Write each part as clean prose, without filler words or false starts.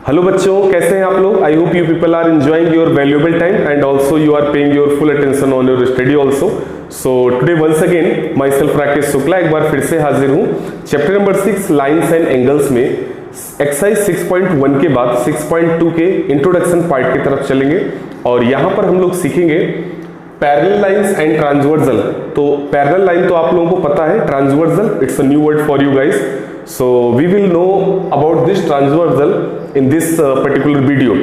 Hello बच्चों, कैसे हैं आप लोग? I hope you people are enjoying your valuable time and also you are paying your full attention on your study also. So today once again myself Rakesh Shukla एक बार फिर से हाजिर हूँ chapter number 6 lines and angles में। Exercise 6.1 के बाद 6.2 के इंट्रोडक्शन पार्ट की तरफ चलेंगे और यहाँ पर हम लोग सीखेंगे पैरेलल लाइन्स एंड ट्रांसवर्सल। तो पैरेलल लाइन तो आप लोगों को पता है, transversal it's a new word for you guys. So we will know about this transversal in this particular video।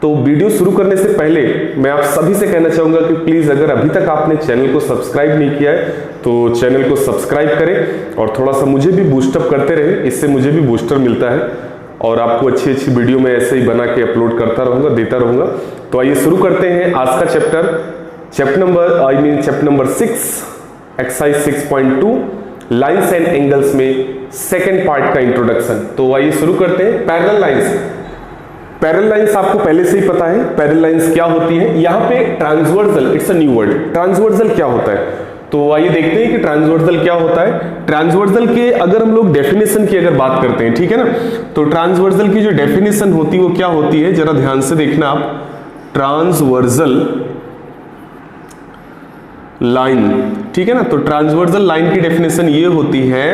तो वीडियो शुरू करने से पहले मैं आप सभी से कहना चाहूंगा कि प्लीज अगर अभी तक आपने चैनल को सब्सक्राइब नहीं किया है तो चैनल को सब्सक्राइब करें और थोड़ा सा मुझे भी बूस्टअप करते रहे, इससे मुझे भी बूस्टर मिलता है और आपको अच्छी अच्छी वीडियो में ऐसे ही बना के अपलोड करता रहूंगा, देता रहूंगा। तो आइए शुरू करते हैं आज का chapter number 6 exercise 6.2 lines and angles में सेकेंड पार्ट का इंट्रोडक्शन। तो आइए शुरू करते हैं। पैरेलल लाइन्स, पैरेलल लाइन्स आपको पहले से ही पता है पैरेलल लाइन्स क्या होती है। यहाँ पे transversal it's a new word. Transversal क्या होता है तो आइए देखते हैं कि ट्रांसवर्सल क्या होता है। ट्रांसवर्सल के अगर हम लोग डेफिनेशन की अगर बात करते हैं, ठीक है ना, तो ट्रांसवर्सल की जो डेफिनेशन होती है वो क्या होती है, जरा ध्यान से देखना आप। ट्रांसवर्सल लाइन, ठीक है ना, तो ट्रांसवर्सल लाइन की डेफिनेशन ये होती है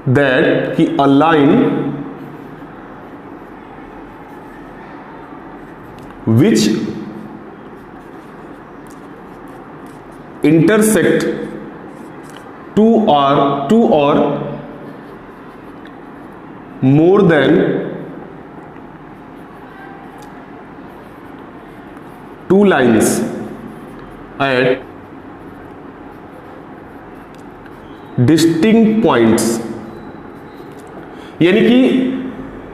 दैट कि a line which intersect two or more than two lines at distinct points, यानी कि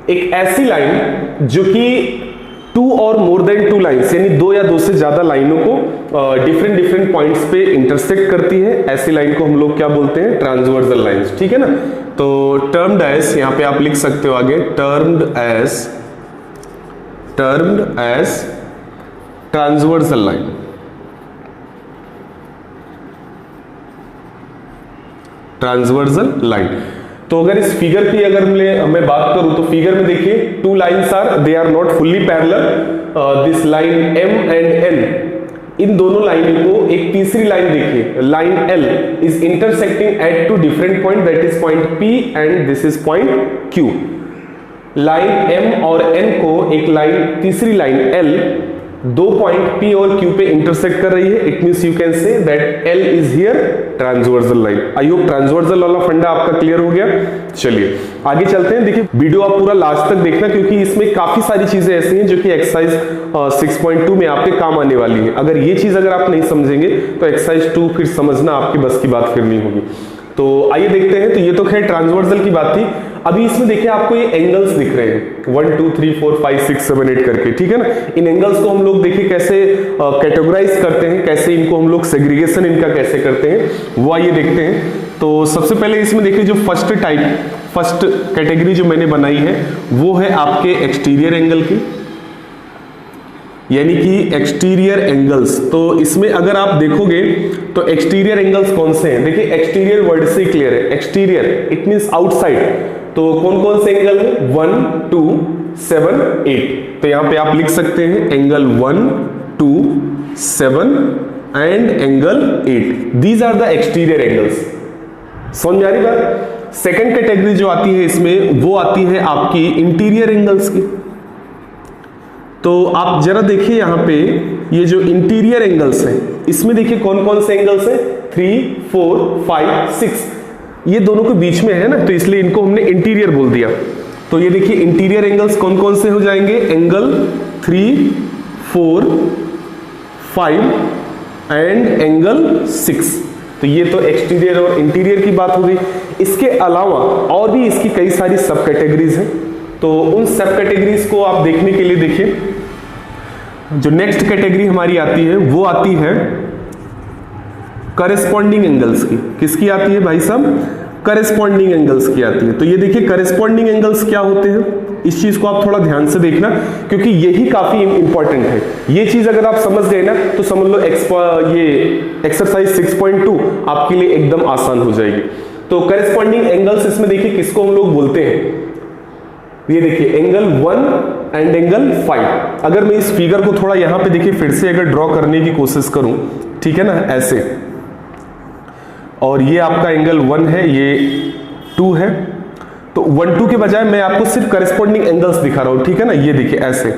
एक ऐसी लाइन जो कि to or more than two lines यानी दो या दो से ज्यादा लाइनों को डिफरेंट पॉइंट्स पे इंटरसेक्ट करती है, ऐसी लाइन को हम लोग क्या बोलते हैं, ट्रांसवर्सल लाइन्स, ठीक है ना। तो टर्म्ड एज, यहां पे आप लिख सकते हो आगे, termed as transversal line. Transversal line. तो अगर इस फिगर की अगर मैं बात करूं तो फिगर में देखिए two lines are, they are not fully parallel. This line M and N, इन दोनों लाइन को एक तीसरी लाइन देखिए, line L is intersecting at two different point, that is point P and this is point Q। Line M और N को एक line तीसरी लाइन L दो पॉइंट P और Q पे इंटरसेक्ट कर रही है। It means you can say that L is here transversal line. I hope transversal वाला फंडा आपका क्लियर हो गया। चलिए आगे चलते हैं। देखिए वीडियो आप पूरा लास्ट तक देखना क्योंकि इसमें काफी सारी चीजें ऐसी हैं जो कि एक्सरसाइज 6.2 में आपके काम आने वाली है। अगर ये चीज अगर आप नहीं समझेंगे तो एक्सरसाइज 2 फिर समझना आपकी बस की बात फिर नहीं होगी। तो आइए देखते हैं। तो ये तो खैर ट्रांसवर्सल की बात थी। अभी इसमें देखिए आपको ये एंगल्स दिख रहे हैं 1 2 3 4 5 6 7 8 करके, ठीक है ना। इन एंगल्स को हम लोग देखिए कैसे कैटेगराइज करते हैं, कैसे इनको हम लोग सेग्रीगेशन इनका कैसे करते हैं, वो आइए देखते हैं। तो सबसे पहले इसमें देखिए जो फर्स्ट कैटेगरी जो मैंने बनाई है वो है आपके एक्सटीरियर एंगल की, यानी कि एक्सटीरियर एंगल्स। तो इसमें अगर आप देखोगे तो एक्सटीरियर एंगल्स कौन से हैं, देखिए एक्सटीरियर वर्ड से क्लियर है। Exterior it means outside. तो कौन कौन से एंगल है, 1 2 7 8। तो यहां पे आप लिख सकते हैं angle 1 2 7 and angle 8। These are the exterior angles. समझ में आ रही बात। सेकेंड कैटेगरी जो आती है इसमें वो आती है आपकी इंटीरियर एंगल्स की। तो आप जरा देखिए यहां पे ये जो इंटीरियर एंगल्स हैं इसमें देखिए कौन कौन से एंगल्स हैं, 3 4 5 6, ये दोनों के बीच में है ना, तो इसलिए इनको हमने इंटीरियर बोल दिया। तो ये देखिए इंटीरियर एंगल्स कौन कौन से हो जाएंगे, एंगल 3 4 5 एंड एंगल 6। तो ये तो एक्सटीरियर और इंटीरियर की बात हो गई। इसके अलावा और भी इसकी कई सारी सब कैटेगरीज हैं। तो उन सब कैटेगरीज को आप देखने के लिए देखिए जो नेक्स्ट कैटेगरी हमारी आती है वो आती है करेस्पॉन्डिंग एंगल्स की। किसकी आती है भाई साहब, करेस्पॉन्डिंग एंगल्स की आती है। तो ये देखिए करेस्पॉन्डिंग एंगल्स क्या होते हैं, इस चीज को आप थोड़ा ध्यान से देखना क्योंकि यही काफी इंपॉर्टेंट है। ये चीज अगर आप समझ गए ना तो समझ लो ये एक्सरसाइज 6.2 आपके लिए एकदम आसान हो जाएगी। तो करेस्पॉन्डिंग एंगल्स इसमें देखिए किसको हम लोग बोलते हैं, ये देखिए एंगल 1 एंड एंगल 5। अगर मैं इस फिगर को थोड़ा यहां पे देखिए फिर से अगर ड्रॉ करने की कोशिश करूं, ठीक है ना, ऐसे, और ये आपका एंगल 1 है, ये 2 है, तो 1 2 के बजाय मैं आपको सिर्फ करस्पॉन्डिंग एंगल्स दिखा रहा हूं, ठीक है ना। ये देखिए ऐसे,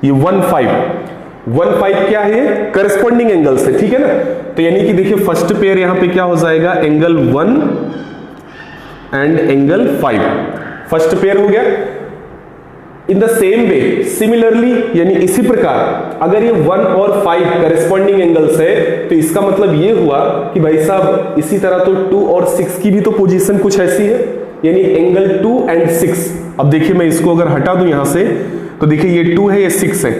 ये 1 5 क्या है, ये करस्पॉन्डिंग एंगल्स है, ठीक है ना। तो यानी कि देखिए फर्स्ट पेयर यहां पे क्या हो जाएगा, angle 1 and angle 5, first pair हो गया। In the same way similarly, यानी इसी प्रकार अगर ये 1 और 5 करस्पॉन्डिंग एंगल्स है, तो इसका मतलब ये हुआ कि भाई साहब इसी तरह तो 2 और 6 की भी तो पोजीशन कुछ ऐसी है, यानी एंगल 2 एंड 6। अब देखिए मैं इसको अगर हटा दूं यहां से, तो देखिए ये 2 है, ये 6 है,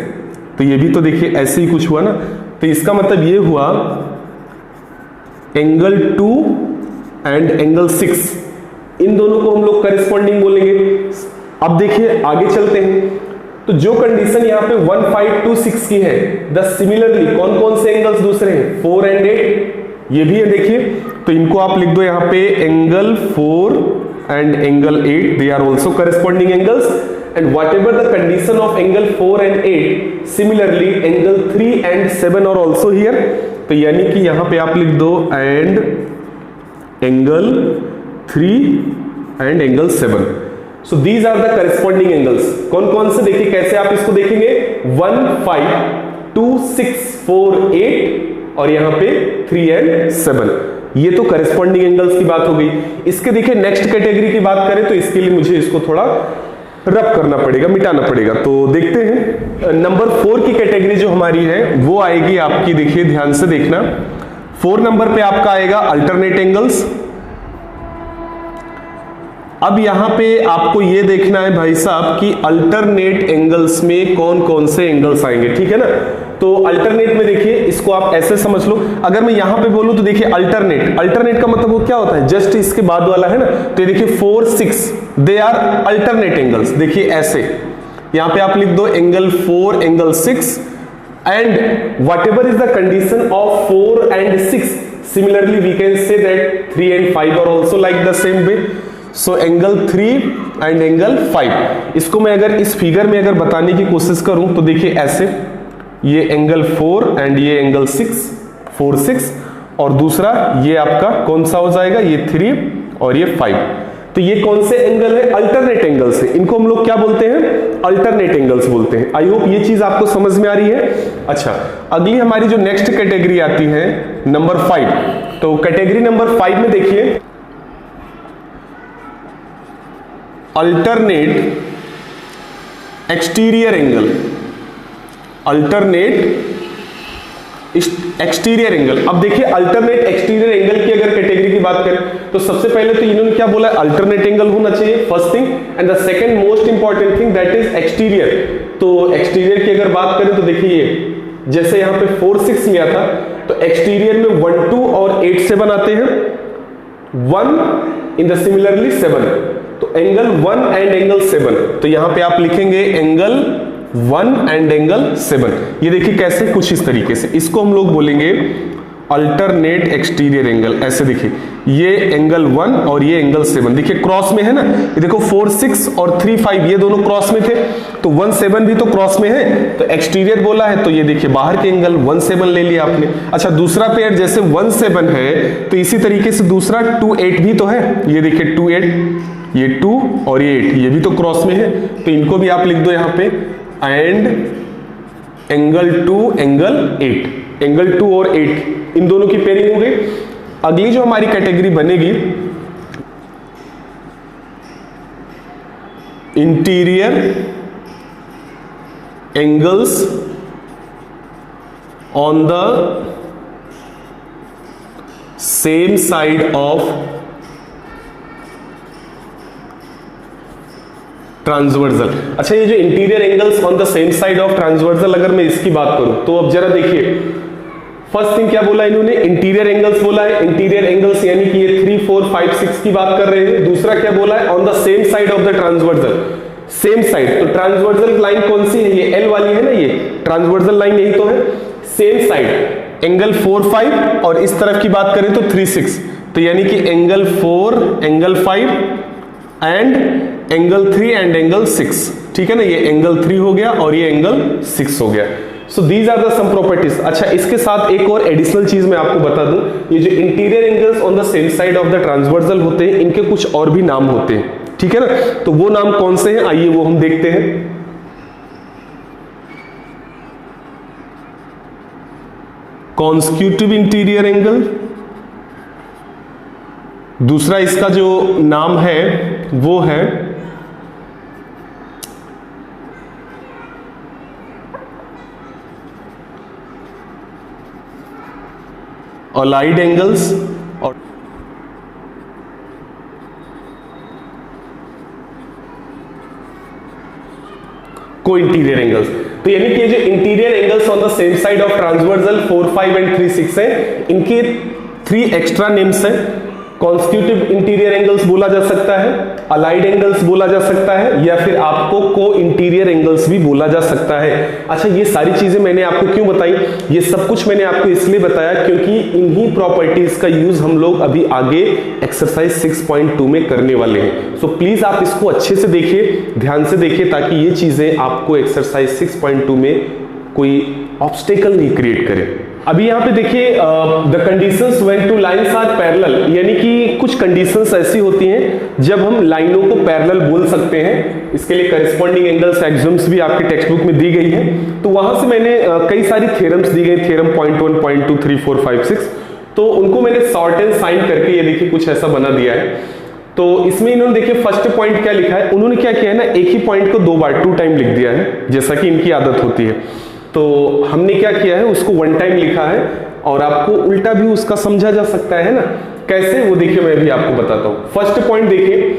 तो ये भी तो देखिए ऐसे ही कुछ हुआ ना। तो इसका मतलब ये हुआ एंगल 2 एंड एंगल 6, इन दोनों को हम लोग करस्पॉन्डिंग बोलेंगे। अब देखिए आगे चलते हैं, तो जो कंडीशन यहां पे 1 5 2 6 की है, द सिमिलरली कौन कौन से एंगल्स दूसरे हैं, 4 एंड 8, ये भी है देखिए। तो इनको आप लिख दो यहां पे angle 4 and angle 8, they are also corresponding angles, and whatever the condition of angle 4 and 8, similarly angle 3 and 7 are also here. तो यानी कि यहां पे आप लिख दो and angle 3 and angle 7। So these are the corresponding angles. कौन कौन से, देखिए कैसे आप इसको देखेंगे, 1 5 2 6 4 8 और यहां पे 3 एंड 7, ये तो करस्पॉन्डिंग एंगल्स की बात हो गई। इसके देखिए नेक्स्ट कैटेगरी की बात करें, तो इसके लिए मुझे इसको थोड़ा रब करना पड़ेगा, मिटाना पड़ेगा। तो देखते हैं नंबर 4 की कैटेगरी जो हमारी है वो आएगी आपकी, देखिए ध्यान से देखना, 4 नंबर पे आपका आएगा अल्टरनेट एंगल्स। अब यहां पे आपको ये देखना है भाई साहब कि अल्टरनेट एंगल्स में कौन कौन से एंगल्स आएंगे, ठीक है ना। तो अल्टरनेट में देखिए इसको आप ऐसे समझ लो, अगर मैं यहां पे बोलूं तो देखिए अल्टरनेट का मतलब वो क्या होता है, जस्ट इसके बाद वाला है ना। तो ये देखिए 4 6 दे आर अल्टरनेट एंगल्स, देखिए ऐसे यहां पे आप लिख दो angle 4 angle 6, and whatever is the condition of 4 and 6, similarly we can say that 3 and 5 are also like the same way. So angle 3 and angle 5, इसको मैं अगर इस फिगर में अगर बताने की कोशिश करूं तो देखिए ऐसे, ये एंगल 4 एंड ये एंगल 6, 4 6, और दूसरा ये आपका कौन सा हो जाएगा, ये 3 और ये 5। तो ये कौन से एंगल है, अल्टरनेट एंगल्स है, इनको हम लोग क्या बोलते हैं, अल्टरनेट एंगल्स बोलते हैं। आई होप ये चीज आपको समझ में आ रही है। अच्छा, अगली हमारी जो नेक्स्ट कैटेगरी आती है नंबर 5, तो कैटेगरी नंबर 5 में देखिए alternate exterior angle, alternate exterior angle. अब देखिए अल्टरनेट एक्सटीरियर एंगल की अगर कैटेगरी की बात करें तो सबसे पहले तो इन्होंने क्या बोला है, अल्टरनेट एंगल होना चाहिए first thing, and the second most important thing that is exterior. तो एक्सटीरियर की अगर बात करें तो देखिए जैसे यहां पे 4 6 लिया था, तो एक्सटीरियर में 1 2 और 8 7 आते हैं, 1 इन द सिमिलरली 7, तो एंगल 1 एंड एंगल 7, तो यहां पे आप लिखेंगे एंगल 1 एंड एंगल 7। ये देखिए कैसे, कुछ इस तरीके से, इसको हम लोग बोलेंगे अल्टरनेट एक्सटीरियर एंगल। ऐसे देखिए ये एंगल 1 और ये एंगल 7 देखिए क्रॉस में है ना, ये देखो 4 6 और 3 5 ये दोनों क्रॉस में थे, तो 1 7 भी तो क्रॉस में है, तो एक्सटीरियर बोला है, तो ये देखिए बाहर के एंगल 1 7 ले लिया आपने। अच्छा, दूसरा पेयर जैसे 1 7 है, तो इसी तरीके से दूसरा 2 8 भी तो है, ये देखिए 2 8, ये 2 और ये 8, ये भी तो क्रॉस में है, तो इनको भी आप लिख दो यहां पे एंड एंगल 2 एंगल 8, एंगल 2 और 8 इन दोनों की पेयरिंग हो गई। अगली जो हमारी कैटेगरी बनेगी interior angles on the same side of transversal. अच्छा, ये जो interior angles on the same side of transversal, अगर मैं इसकी बात करूं तो अब जरा देखिए, फर्स्ट थिंग क्या बोला इन्होंने, इंटीरियर एंगल्स बोला है। इंटीरियर एंगल्स यानी कि ये 3 4 5 6 की बात कर रहे हैं। दूसरा क्या बोला है, on the same side of the transversal, same side, तो ट्रांसवर्सल लाइन कौन सी है, ये एल वाली है ना, ये ट्रांसवर्सल लाइन यही तो है, सेम साइड, एंगल 4 5, और इस तरफ की बात करें तो 3 6, तो यानी कि angle 4 angle 5 and angle 3 and angle 6, ठीक है ना, ये एंगल 3 हो गया और ये एंगल 6 हो गया। So these are the some properties. अच्छा, इसके साथ एक और एडिशनल चीज मैं आपको बता दूं, ये जो interior angles on the same side of the transversal होते हैं, इनके कुछ और भी नाम होते हैं, ठीक है ना। तो वो नाम कौन से हैं, आइए वो हम देखते हैं। कॉन्स्क्यूटिव इंटीरियर एंगल, दूसरा इसका जो नाम है वो है अलाइड एंगल्स और को इंटीरियर एंगल्स। तो यानी कि जो interior angles on the same side of transversal 4, 5 and 3, 6 है, इनके 3 एक्स्ट्रा नेम्स हैं। कॉन्स्टिट्यूटिव इंटीरियर एंगल्स बोला जा सकता है, अलाइड एंगल्स बोला जा सकता है, या फिर आपको को इंटीरियर एंगल्स भी बोला जा सकता है। अच्छा, ये सारी चीजें मैंने आपको क्यों बताई, ये सब कुछ मैंने आपको इसलिए बताया क्योंकि इन्हीं प्रॉपर्टीज का यूज हम लोग अभी आगे एक्सरसाइज 6.2 में करने वाले हैं। सो प्लीज आप इसको अच्छे से देखिए, ध्यान से देखिए, ताकि ये चीजें आपको एक्सरसाइज 6.2 में कोई ऑब्स्टेकल नहीं क्रिएट करे। अभी यहाँ पे देखिए, the conditions when two lines are parallel, यानी कि कुछ कंडीशंस ऐसी होती हैं जब हम लाइनों को पैरेलल बोल सकते हैं। इसके लिए करिस्पॉन्डिंग एंगल्स एक्सिम्स भी आपके टेक्स्ट बुक में दी गई है। तो वहां से मैंने कई सारी थ्योरम्स दी गई, थ्योरम 0.1, 0.2, 3, 4, 5, 6, तो उनको मैंने शॉर्ट एंड साइन करके ये देखिए कुछ ऐसा बना दिया है। तो इसमें इन्होंने देखिए फर्स्ट पॉइंट क्या लिखा है, उन्होंने क्या किया है ना, एक ही पॉइंट को 2 बार 2 टाइम लिख दिया है, जैसा कि इनकी आदत होती है। तो हमने क्या किया है, उसको 1 टाइम लिखा है, और आपको उल्टा भी उसका समझा जा सकता है ना, कैसे, वो देखिए मैं भी आपको बताता हूं। फर्स्ट पॉइंट देखिए,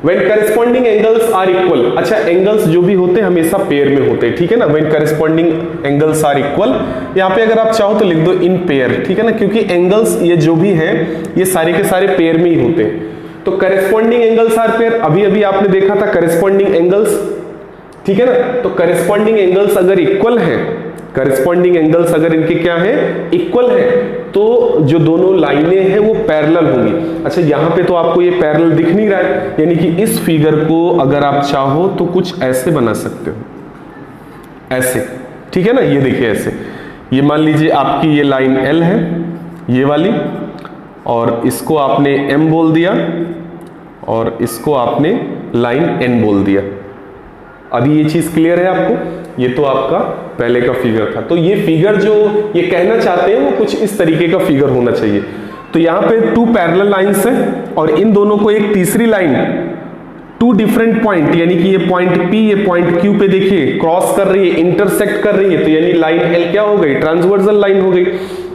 when corresponding angles are equal. अच्छा, एंगल्स जो भी होते हैं हमेशा पेयर में होते हैं, ठीक है ना। When corresponding angles are equal, यहाँ पे अगर आप चाहो तो लिख दो इन पेयर, ठीक है ना, क्योंकि एंगल्स ये जो भी है ये सारे के सारे पेयर में ही होते हैं। तो करेस्पॉन्डिंग एंगल्स आर पेयर, अभी अभी आपने देखा था करेस्पॉन्डिंग एंगल्स, ठीक है ना। तो करेस्पॉन्डिंग एंगल्स अगर इक्वल है, करेस्पॉन्डिंग एंगल्स अगर इनके क्या है, इक्वल है, तो जो दोनों लाइनें हैं वो पैरेलल होंगी। अच्छा, यहां पे तो आपको ये पैरेलल दिख नहीं रहा है, यानी कि इस फिगर को अगर आप चाहो तो कुछ ऐसे बना सकते हो, ऐसे, ठीक है ना। ये देखिए ऐसे, ये मान लीजिए आपकी ये लाइन L है, ये वाली, और इसको आपने M बोल दिया, और इसको आपने लाइन N बोल दिया। अभी ये चीज क्लियर है आपको, ये तो आपका पहले का फिगर था। तो ये फिगर जो ये कहना चाहते हैं वो कुछ इस तरीके का फिगर होना चाहिए। तो यहाँ पे 2 पैरेलल लाइंस हैं, और इन दोनों को एक तीसरी लाइन 2 डिफरेंट पॉइंट, यानी कि ये पॉइंट P ये पॉइंट Q पे देखिए क्रॉस कर रही है, इंटरसेक्ट कर रही है, तो यानी लाइन L क्या हो गई, ट्रांसवर्सल लाइन हो गई।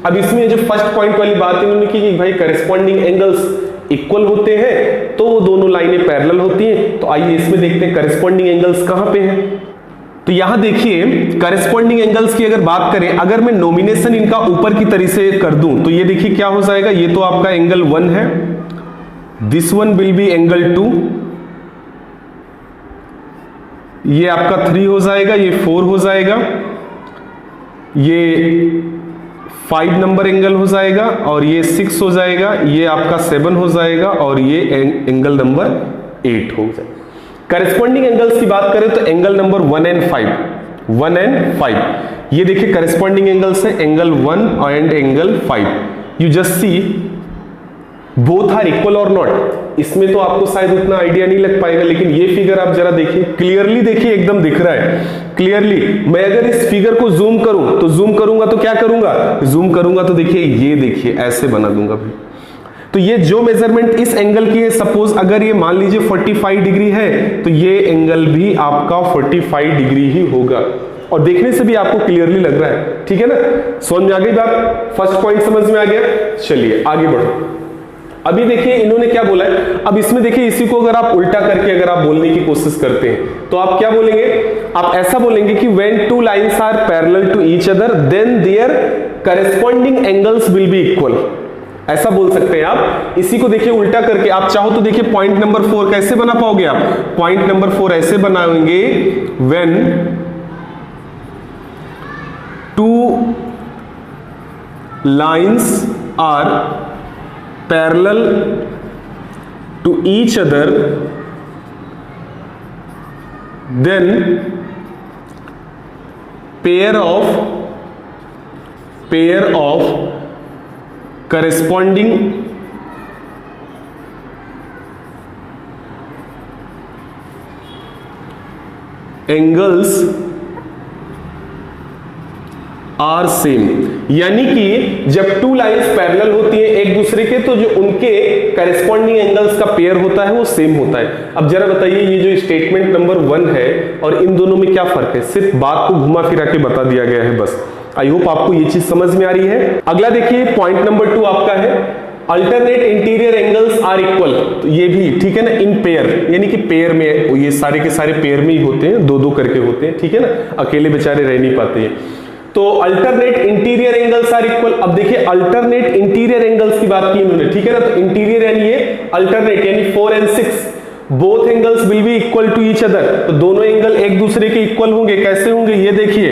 अब इसमें जो फर्स्ट पॉइंट वाली बात इन्होंने की कि भाई करेस्पॉन्डिंग एंगल्स इक्वल होते हैं तो वो दोनों लाइनें पैरेलल होती हैं। तो आइए इसमें देखते हैं करेस्पॉन्डिंग एंगल्स कहां पे हैं। तो यहां देखिए करेस्पॉन्डिंग एंगल्स की अगर बात करें, अगर मैं नॉमिनेशन इनका ऊपर की तरह से कर दूं तो ये देखिए क्या हो जाएगा, ये तो आपका एंगल 1 है, this one will be angle 2, ये आपका 3 हो जाएगा, ये 4 हो जाएगा, ये 5 नंबर एंगल हो जाएगा, और ये 6 हो जाएगा, ये आपका 7 हो जाएगा, और ये एंगल नंबर 8 हो जाएगा। करेस्पॉन्डिंग एंगल्स की बात करें तो एंगल नंबर 1 एंड 5, ये देखिए करेस्पॉन्डिंग एंगल्स है, angle 1 and angle 5। You just see both are equal और नॉट। इसमें तो आपको शायद उतना आइडिया नहीं लग पाएगा, लेकिन ये फिगर आप जरा देखिए, क्लियरली देखिए, एकदम दिख रहा है क्लियरली। मैं अगर इस फिगर को जूम करूं तो जूम करूंगा तो क्या करूंगा, जूम करूंगा तो देखिए, ये देखिए ऐसे बना दूंगा भाई। तो ये जो मेजरमेंट इस एंगल की है, सपोज अगर ये मान लीजिए 45 डिग्री है, तो ये एंगल भी आपका 45 डिग्री ही होगा, और देखने से भी आपको क्लियरली लग रहा है, ठीक है ना। समझ में आ गई बात, फर्स्ट पॉइंट समझ में आ गया। चलिए आगे बढ़ो। अभी देखिए इन्होंने क्या बोला है, अब इसमें देखिए इसी को अगर आप उल्टा करके अगर आप बोलने की कोशिश करते हैं तो आप क्या बोलेंगे, आप ऐसा बोलेंगे कि when 2 lines are parallel to each other then there corresponding angles will be equal, ऐसा बोल सकते हैं आप। इसी को देखिए उल्टा करके आप चाहो तो देखिए पॉइंट नंबर 4 कैसे बना पाओगे आप, पॉइंट नंबर 4 ऐसे बनाएंगे, when 2 lines are parallel to each other then pair of corresponding angles are same. यानी कि जब टू लाइंस पैरेलल होती हैं एक दूसरे के, तो जो उनके करेस्पॉन्डिंग एंगल्स का पेयर होता है वो सेम होता है। अब जरा बताइए, ये जो स्टेटमेंट नंबर 1 है और इन दोनों में क्या फर्क है? सिर्फ बात को घुमा फिरा के बता दिया गया है बस। आई होप आपको ये चीज समझ में आ रही है। अगला देखिए, पॉइंट नंबर 2 आपका है alternate interior angles are equal. तो ये भी ठीक है ना, इन पेयर, यानी कि पेयर में, ये सारे के सारे पेयर में ही होते हैं, 2-2 करके होते हैं, ठीक है ना, अकेले बेचारे रह नहीं पाते हैं। तो alternate interior angles are equal. अब देखिए अल्टरनेट इंटीरियर एंगल्स की बात की इन्होंने, ठीक है ना, तो इंटीरियर यानी ये अल्टरनेट यानी 4 and 6 both angles will be equal to each other. तो दोनों एंगल एक दूसरे के इक्वल होंगे। कैसे होंगे? ये देखिए,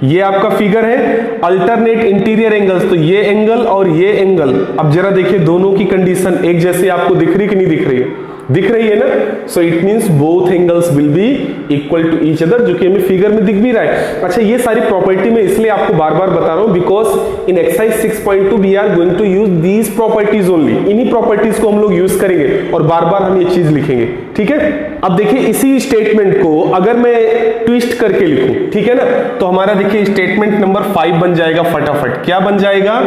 ये आपका फिगर है अल्टरनेट इंटीरियर एंगल्स, तो ये एंगल और ये एंगल। अब जरा देखिए दोनों की कंडीशन एक जैसी आपको दिख रही कि नहीं दिख रही है? दिख रही है ना। So it means both angles will be equal to each other, जो कि हमें फिगर में दिख भी रहा है। अच्छा, ये सारी प्रॉपर्टी में इसलिए आपको बार बार बता रहा हूं because in exercise 6.2 we are going to use these properties only. इन्हीं प्रॉपर्टीज को हम लोग यूज करेंगे और बार बार हम ये चीज लिखेंगे, ठीक है। अब देखिए इसी स्टेटमेंट को अगर मैं ट्विस्ट करके लिखूं, ठीक है ना, तो हमारा देखिए स्टेटमेंट नंबर 5 बन जाएगा फटाफट। क्या बन जाएगा?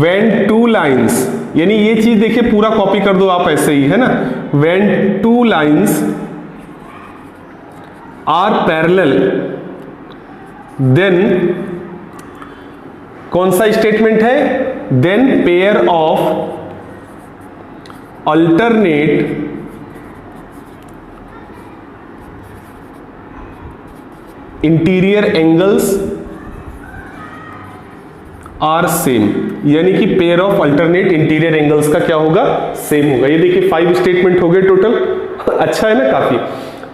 When two lines, यानी ये चीज देखिए पूरा कॉपी कर दो आप ऐसे ही, है ना। When two lines are parallel, then कौन सा स्टेटमेंट है? Then pair of alternate interior angles are same. यानी कि pair of alternate interior angles का क्या होगा? सेम होगा। ये देखिए 5 स्टेटमेंट हो गए टोटल। अच्छा है ना, काफी,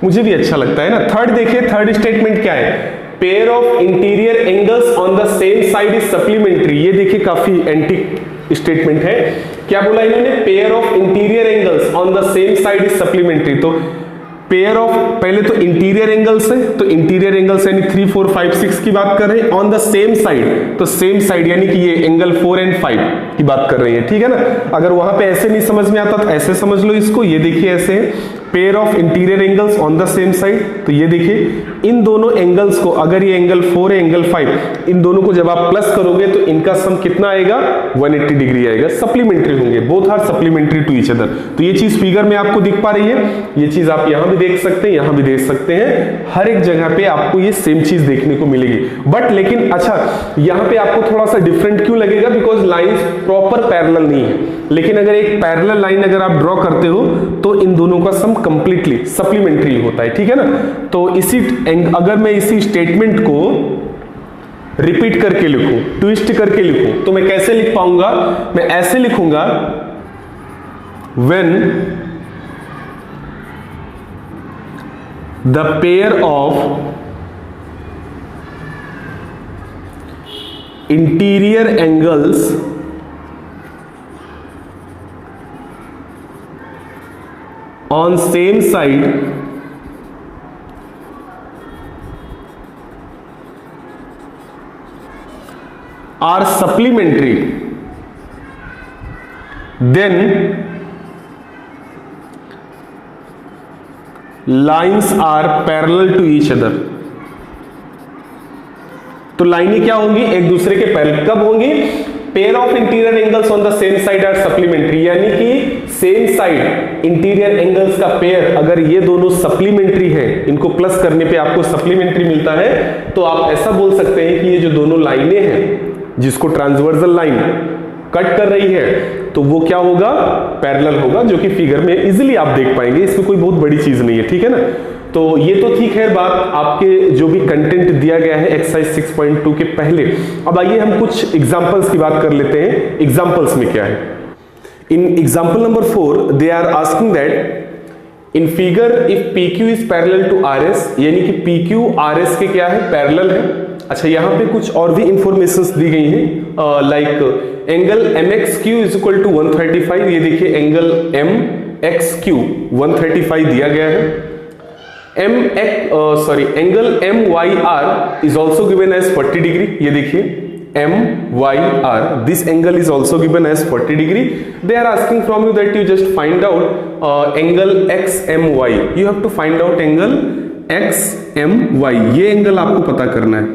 मुझे भी अच्छा लगता है ना। थर्ड देखिए, थर्ड स्टेटमेंट क्या है? Pair of interior angles on the same side is supplementary. ये देखिए काफी एंटीक स्टेटमेंट है। क्या बोला इन्होंने? Pair of interior angles on the same side is supplementary. तो पेयर ऑफ, पहले तो इंटीरियर एंगल्स है, तो इंटीरियर एंगल्स यानी 3, 4, 5, 6 की बात कर रहे हैं। ऑन द सेम साइड, तो सेम साइड यानी कि ये एंगल 4 and 5 की बात कर रही है, ठीक है ना। अगर वहां पे ऐसे नहीं समझ में आता तो ऐसे समझ लो इसको। ये देखिए ऐसे pair of interior angles on the same side, तो ये देखिए इन दोनों एंगल्स को, अगर ये एंगल 4 है एंगल 5, इन दोनों को जब आप प्लस करोगे तो इनका सम कितना आएगा? 180 डिग्री आएगा। सप्लीमेंट्री होंगे, both are supplementary to each other. तो ये चीज फिगर में आपको दिख पा रही है। ये चीज आप यहां भी देख सकते हैं, यहां भी देख सकते हैं, हर एक जगह पे आपको ये सेम चीज देखने को मिलेगी। बट लेकिन अच्छा, यहां पे आपको थोड़ा सा डिफरेंट क्यों लगेगा? बिकॉज लाइंस प्रॉपर पैरेलल नहीं है। लेकिन अगर एक पैरेलल लाइन अगर आप ड्रॉ करते हो तो इन दोनों का सम कंप्लीटली सप्लीमेंट्री होता है, ठीक है ना। तो इसी, अगर मैं इसी स्टेटमेंट को रिपीट करके लिखूं, ट्विस्ट करके लिखूं, तो मैं कैसे लिख पाऊंगा? मैं ऐसे लिखूंगा, when the pair of interior angles on same side are supplementary, then lines are parallel to each other। तो लाइनें क्या होंगी? एक दूसरे के पैरेलल। कब होंगी? Pair of interior angles on the same side are supplementary, यानी कि सेम साइड इंटीरियर एंगल्स का पेयर अगर ये दोनों सप्लीमेंट्री है, इनको प्लस करने पे आपको सप्लीमेंट्री मिलता है, तो आप ऐसा बोल सकते हैं कि ये जो दोनों लाइनें हैं जिसको ट्रांसवर्सल लाइन कट कर रही है, तो वो क्या होगा? पैरेलल होगा, जो कि फिगर में इजीली आप देख पाएंगे। इसमें कोई बहुत बड़ी चीज नहीं है, ठीक है ना। तो ये तो ठीक है बात, आपके जो भी कंटेंट दिया गया है एक्सरसाइज 6.2 के पहले। अब आइए हम कुछ एग्जांपल्स की बात कर लेते हैं। एग्जांपल्स में क्या है? In example number 4 they are asking that in figure if PQ is parallel to RS, यानी कि PQ RS के क्या है? पैरेलल है। अच्छा, यहां पे कुछ और भी इंफॉर्मेशंस दी गई हैं, like angle MXQ is equal to 135। ये देखिए एंगल MXQ 135 दिया गया है। Angle MYR is also given as 40 degree. ये देखिए MYR, this angle is also given as 40 degree. They are asking from you that you just find out angle XMY. You have to find out angle XMY. ये angle आपको पता करना है।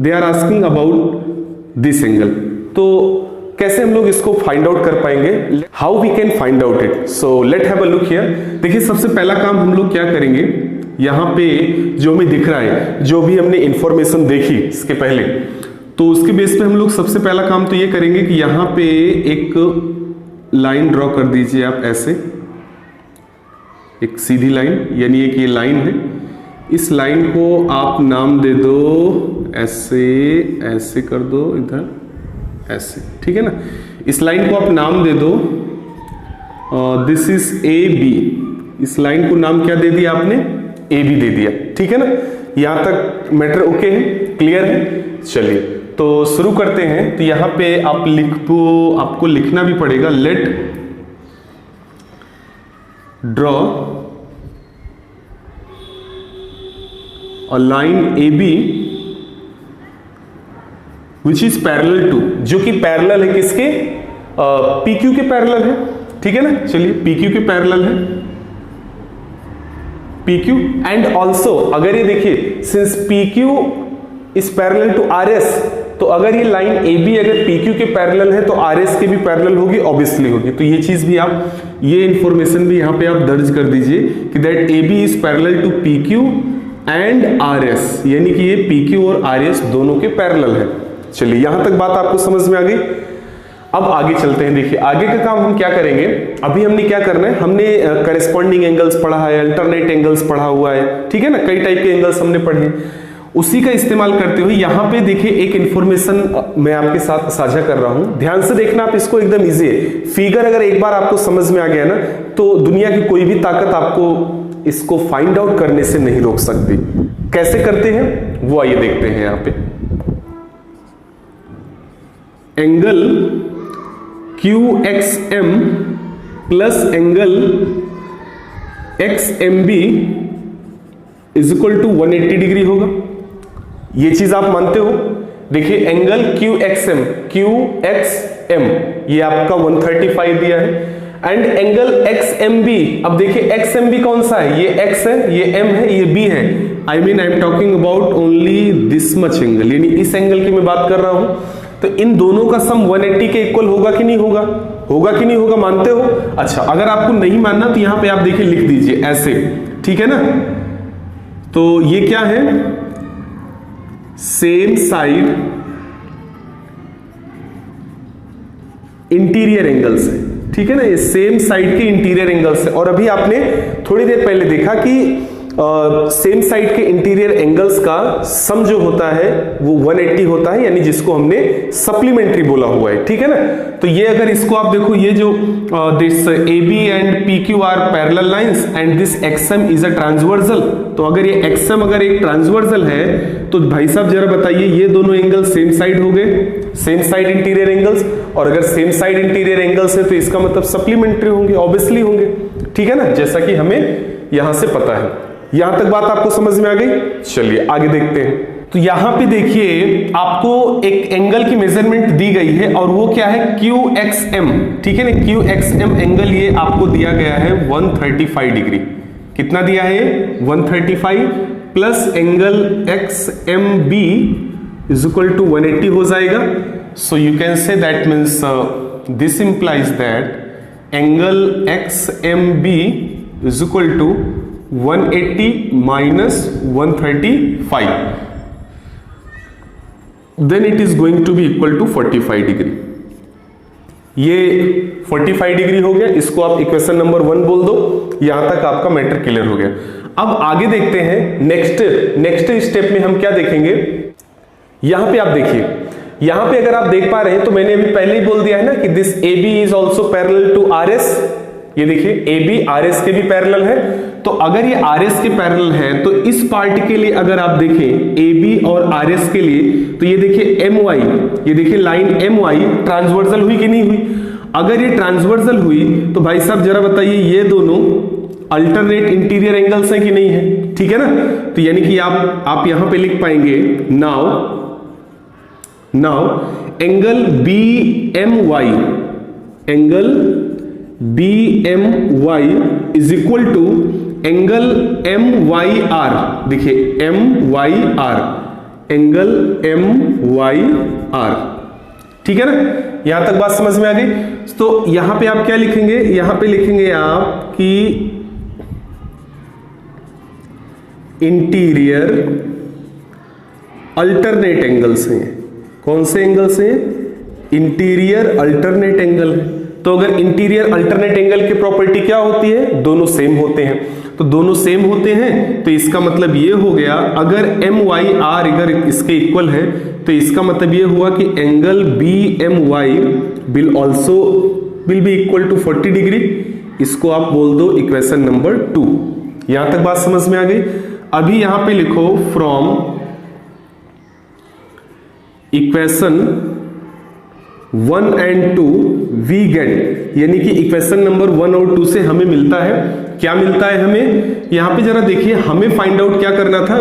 They are asking about this angle. तो कैसे हम लोग इसको फाइंड आउट कर पाएंगे? How we can find out it? So let's have a look here. देखिए सबसे पहला काम हम लोग क्या करेंगे, यहाँ पे जो हमें दिख रहा है, जो भी हमने इंफॉर्मेशन देखी इसके पहले, तो उसके बेस पे हम लोग सबसे पहला काम तो ये करेंगे कि यहाँ पे एक लाइन ड्रॉ कर दीजिए आप, ऐसे एक सीधी लाइन, यानी एक ये लाइन है। इस लाइन को आप नाम दे दो ऐसे, ऐसे कर दो इधर, ऐसे, ठीक है ना। इस लाइन को आप नाम दे दो दिस इज AB। इस लाइन को नाम क्या दे दिया आपने? AB दे दिया, ठीक है ना। यहां तक मैटर ओके है, क्लियर है? चलिए तो शुरू करते हैं। तो यहां पे आप आपको लिखना भी पड़ेगा, let draw a line AB which is parallel to, जो कि पैरेलल है किसके? PQ के पैरेलल है, ठीक है ना। चलिए PQ के पैरेलल है, PQ एंड ऑल्सो अगर ये देखिए since PQ is parallel to RS, तो अगर ये लाइन AB अगर PQ के पैरेलल है तो RS के भी पैरेलल होगी, ऑब्वियसली होगी। तो ये चीज भी आप, ये इंफॉर्मेशन भी यहां पे आप दर्ज कर दीजिए कि that AB is parallel to PQ and RS, यानी कि ये PQ और RS दोनों के पैरेलल है। चलिए यहां तक बात आपको समझ में आ गई। अब आगे चलते हैं। देखिए आगे का काम हम क्या करेंगे, अभी हमने क्या करना है, हमने करेस्पॉन्डिंग एंगल्स पढ़ा है, अल्टरनेट एंगल्स पढ़ा हुआ है, ठीक है ना, कई टाइप के एंगल्स हमने पढ़े। उसी का इस्तेमाल करते हुए यहां पे देखिए एक इंफॉर्मेशन मैं आपके साथ साझा कर रहा हूं, ध्यान से देखना आप इसको, एकदम इजी है। फिगर अगर एक बार आपको समझ में आ गया ना, तो दुनिया की कोई भी ताकत आपको इसको फाइंड आउट करने से नहीं रोक सकती। कैसे करते हैं वो आइए देखते हैं। यहां पे angle QXM plus angle XMB is equal to 180 degree होगा। ये चीज आप मानते हो? देखिए एंगल QXM ये आपका 135 दिया है, एंड एंगल XMB, अब देखिए XMB कौन सा है? ये X है, ये M है, ये B है। I am talking about only this much angle, यानी इस एंगल की मैं बात कर रहा हूं। तो इन दोनों का सम 180 के इक्वल होगा कि नहीं होगा? होगा कि नहीं होगा, मानते हो? अच्छा, अगर आपको नहीं मानना तो यहां पे आप देखिए लिख दीजिए ऐसे, ठीक है ना। तो ये क्या है? सेम साइड इंटीरियर एंगल्स है, ठीक है ना। ये सेम साइड के इंटीरियर एंगल्स है। और अभी आपने थोड़ी देर पहले देखा कि सेम साइड के इंटीरियर एंगल्स का सम जो होता है वो 180 होता है, यानी जिसको हमने सप्लीमेंट्री बोला हुआ है, ठीक है ना। तो ये अगर इसको आप देखो, ये जो this AB and PQ are parallel lines and this XM is a transversal. तो अगर ये XM अगर एक ट्रांसवर्सल है तो भाई साहब जरा बताइए, ये दोनों एंगल सेम साइड हो गए, सेम साइड इंटीरियर एंगल्स। और अगर सेम साइड इंटीरियर एंगल्स है तो इसका मतलब सप्लीमेंट्री होंगे, ऑब्वियसली होंगे, ठीक है ना, जैसा कि हमें यहां से पता है। यहां तक बात आपको समझ में आ गई? चलिए आगे देखते हैं। तो यहां पे देखिए आपको एक एंगल की मेजरमेंट दी गई है और वो क्या है? QXM, ठीक है ना। QXM एंगल ये आपको दिया गया है 135 डिग्री। कितना दिया है? 135 plus angle XMB is equal to 180 हो जाएगा। So you can say that means this implies that angle XMB is equal to 180 minus 135, then it is going to be equal to 45 degree. ये 45 degree हो गया, इसको आप equation number 1 बोल दो। यहां तक आपका मैटर क्लियर हो गया। अब आगे देखते हैं नेक्स्ट स्टेप में हम क्या देखेंगे। यहां पे आप देखिए, यहां पे अगर आप देख पा रहे हैं तो मैंने अभी पहले ही बोल दिया है ना कि this AB is also parallel to RS। ये देखिए AB RS के भी पैरेलल है। तो अगर ये RS के पैरेलल है तो इस पार्ट के लिए अगर आप देखें AB और RS के लिए, तो ये देखिए MY, ये देखिए लाइन MY ट्रांसवर्सल हुई कि नहीं हुई? अगर ये ट्रांसवर्सल हुई तो भाई साहब जरा बताइए, ये दोनों अल्टरनेट इंटीरियर एंगल्स हैं कि नहीं है, ठीक है ना। तो यानी कि आप यहां पे लिख पाएंगे now angle BMY, angle BMY is equal to angle MYR। देखिए MYR, एंगल MYR, ठीक है ना। यहां तक बात समझ में आ गई। तो यहां पे आप क्या लिखेंगे, यहां पे लिखेंगे आप कि इंटीरियर अल्टरनेट एंगल्स हैं। कौन से एंगल्स हैं? इंटीरियर अल्टरनेट एंगल है। तो अगर इंटीरियर अल्टरनेट एंगल की प्रॉपर्टी क्या होती है? दोनों सेम होते हैं। तो दोनों सेम होते हैं तो इसका मतलब ये हो गया, अगर MYR अगर इसके इक्वल है तो इसका मतलब ये हुआ कि angle BMY will be equal to 40 degree. इसको आप बोल दो इक्वेशन नंबर 2। यहां तक बात समझ में आ गई। अभी यहां पे लिखो from equation 1 and 2 we get, यानी कि इक्वेशन नंबर 1 और 2 से हमें मिलता है, क्या मिलता है हमें? यहां पे जरा देखिए, हमें फाइंड आउट क्या करना था?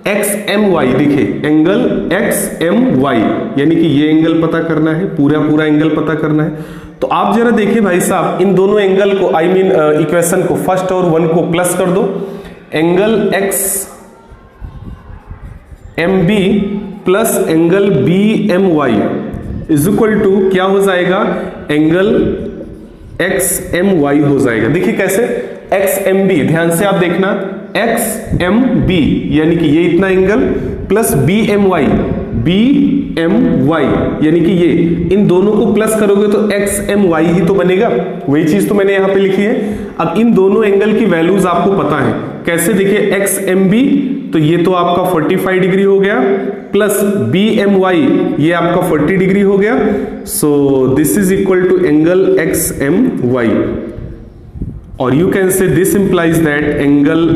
XMY। देखिए एंगल XMY, यानी कि ये एंगल पता करना है, पूरा एंगल पता करना है। तो आप जरा देखिए भाई साहब, इन दोनों एंगल को इक्वेशन को फर्स्ट और 1 को प्लस कर दो। Angle XMB plus angle BMY is equal to क्या हो जाएगा? एंगल XMY हो जाएगा। देखिए कैसे, XMB, ध्यान से आप देखना, XMB यानी कि ये इतना एंगल प्लस BMY यानी कि ये, इन दोनों को प्लस करोगे तो XMY ही तो बनेगा। वही चीज तो मैंने यहां पे लिखी है। अब इन दोनों एंगल की वैल्यूज आपको पता है कैसे? देखिए XMB तो ये तो आपका 45 डिग्री हो गया, प्लस BMY ये आपका 40 डिग्री हो गया। So this is equal to angle XMY, और you can say this implies that angle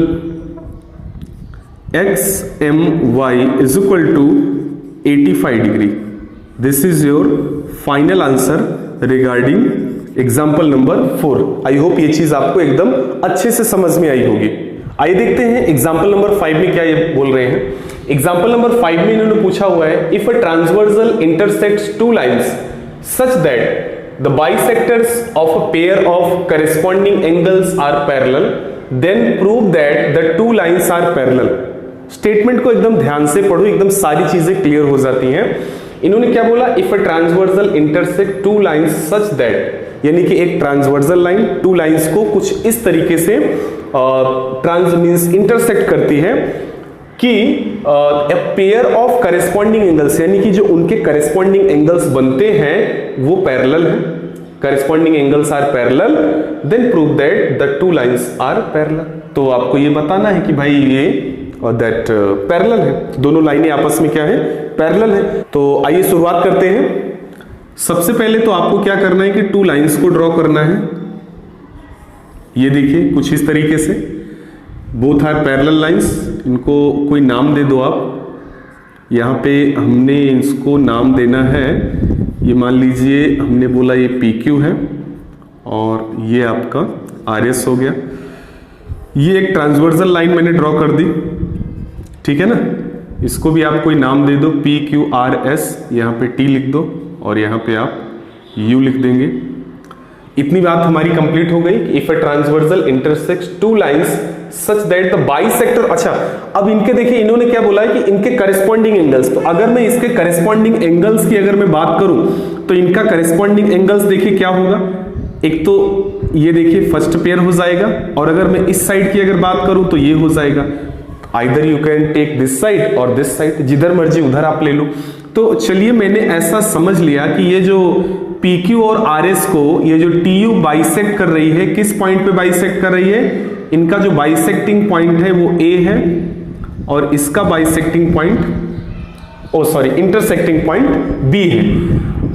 XMY is equal to 85 degree. This is your final answer regarding example number 4। I hope ये चीज आपको एकदम अच्छे से समझ में आई होगी। आइए देखते हैं एग्जाम्पल नंबर 5 में क्या ये बोल रहे हैं। एग्जाम्पल नंबर 5 में इन्होंने पूछा हुआ है, if a transversal intersects two lines such that the bisectors of a pair of corresponding angles are parallel, then prove that the two lines are parallel. Statement को एकदम ध्यान से पढ़ो, एकदम सारी चीजें क्लियर हो जाती हैं। इन्होंने क्या बोला? If a transversal intersect to lines such that, यानी कि एक ट्रांसवर्सल लाइन टू लाइंस को कुछ इस तरीके से मींस इंटरसेक्ट करती है कि a pair of corresponding angles, यानी कि जो उनके करेस्पॉन्डिंग एंगल्स बनते हैं वो पैरेलल है, corresponding angles are parallel, then prove that the two lines are parallel. तो आपको ये बताना है कि भाई ये दैट पैरेलल है, दोनों लाइनें आपस में क्या है? पैरेलल है। तो आइए शुरुआत करते हैं। सबसे पहले तो आपको क्या करना है कि टू लाइंस को ड्रॉ करना है। ये देखिए कुछ इस तरीके से, बोथ आर पैरेलल लाइंस। इनको कोई नाम दे दो आप। यहाँ पे हमने इसको नाम देना है, ये मान लीजिए हमने बोला ये PQ है और ये आपका RS हो गया। ये एक ट्रांसवर्सल लाइन मैंने ड्रॉ कर दी, ठीक है ना। इसको भी आप कोई नाम दे दो, PQRS, यहाँ पे T लिख दो और यहाँ पे आप U लिख देंगे। इतनी बात हमारी कंप्लीट हो गई कि if a transversal intersects two lines such that the bisector. अच्छा, अब इनके देखिए इन्होंने क्या बोला है कि इनके करेस्पॉन्डिंग एंगल्स। तो अगर मैं इसके करेस्पॉन्डिंग एंगल्स की अगर मैं बात करूं तो इनका करेस्पॉन्डिंग एंगल्स देखिए क्या होगा। एक तो ये देखिए फर्स्ट पेयर हो जाएगा, और अगर मैं इस साइड की अगर बात करूं तो ये हो जाएगा। Either you can take this side और दिस साइड, जिधर मर्जी उधर आप ले लो। तो चलिए मैंने ऐसा समझ लिया कि ये जो PQ और RS को ये जो TU बाइसेक्ट कर रही है, किस पॉइंट पे बाइसेक्ट कर रही है? इनका जो बाइसेक्टिंग पॉइंट है वो A है, और इसका bisecting point intersecting point B है।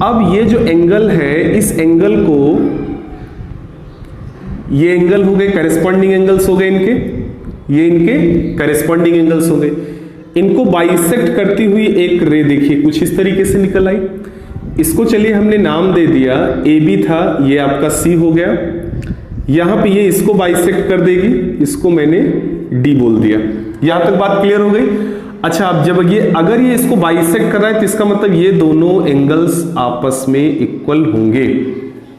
अब ये जो एंगल है, इस एंगल को, ये एंगल हो गए करेस्पॉन्डिंग एंगल्स हो गए इनके, ये इनके करेस्पॉन्डिंग एंगल्स हो गए। इनको बाइसेक्ट करती हुई एक रे देखिए कुछ इस तरीके से निकल आई। इसको चलिए हमने नाम दे दिया AB था, ये आपका C हो गया। यहां पे ये इसको बाइसेक्ट कर देगी, इसको मैंने डी बोल दिया। यहां तक बात क्लियर हो गई। अच्छा, अब जब ये अगर ये इसको बाइसेक्ट कर रहा है तो इसका मतलब ये दोनों एंगल्स आपस में इक्वल होंगे,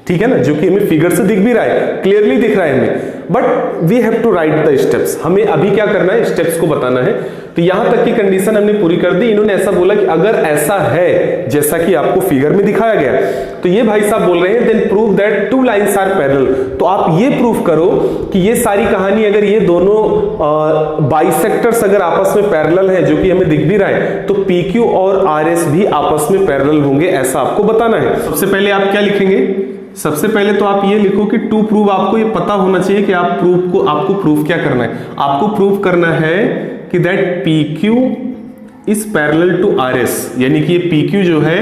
ठीक है ना, जो कि हमें फिगर से दिख भी रहा है, क्लियरली दिख रहा है हमें। But we have to write the steps, हमें अभी क्या करना है, स्टेप्स को बताना है। तो यहां तक की कंडीशन हमने पूरी कर दी। इन्होंने ऐसा बोला कि अगर ऐसा है जैसा कि आपको फिगर में दिखाया गया, तो ये भाई साहब बोल रहे हैं then prove that two lines are parallel. तो आप ये प्रूफ करो कि ये सारी कहानी अगर ये दोनों बाइसेक्टर्स अगर आपस में पैरेलल है, जो कि हमें दिख भी रहा है, तो PQ और RS भी आपस में पैरेलल होंगे, ऐसा आपको बताना है। सबसे पहले आप क्या लिखेंगे, सबसे पहले तो आप ये लिखो कि टू प्रूव, आपको ये पता होना चाहिए कि आपको प्रूफ क्या करना है। आपको प्रूफ करना है कि that PQ is parallel to RS, यानी कि ये PQ जो है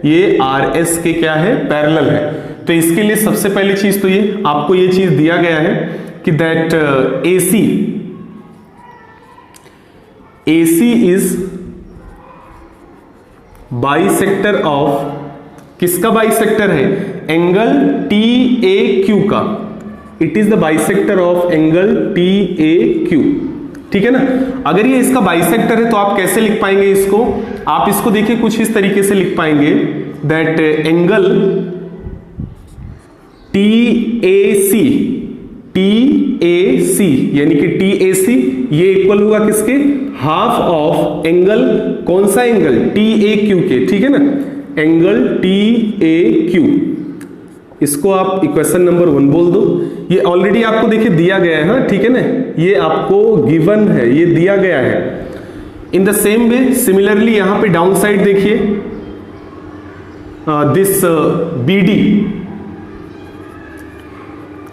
ये RS के क्या है, पैरेलल है। तो इसके लिए सबसे पहली चीज तो ये आपको ये चीज दिया गया है कि that AC is bisector of, किसका बाइसेक्टर है, एंगल TAQ का। It is the bisector of angle TAQ, ठीक है ना। अगर ये इसका बाइसेक्टर है तो आप कैसे लिख पाएंगे इसको, आप इसको देखिए कुछ इस तरीके से लिख पाएंगे दैट एंगल TAC यानी कि TAC ये इक्वल होगा किसके, हाफ ऑफ एंगल, कौन सा एंगल, TAQ के, ठीक है ना, एंगल TAQ। इसको आप इक्वेशन नंबर 1 बोल दो। ये ऑलरेडी आपको देखिए दिया गया है, हाँ ठीक है ना, ये आपको गिवन है, ये दिया गया है। In the same way similarly यहां पे डाउन साइड देखिए, this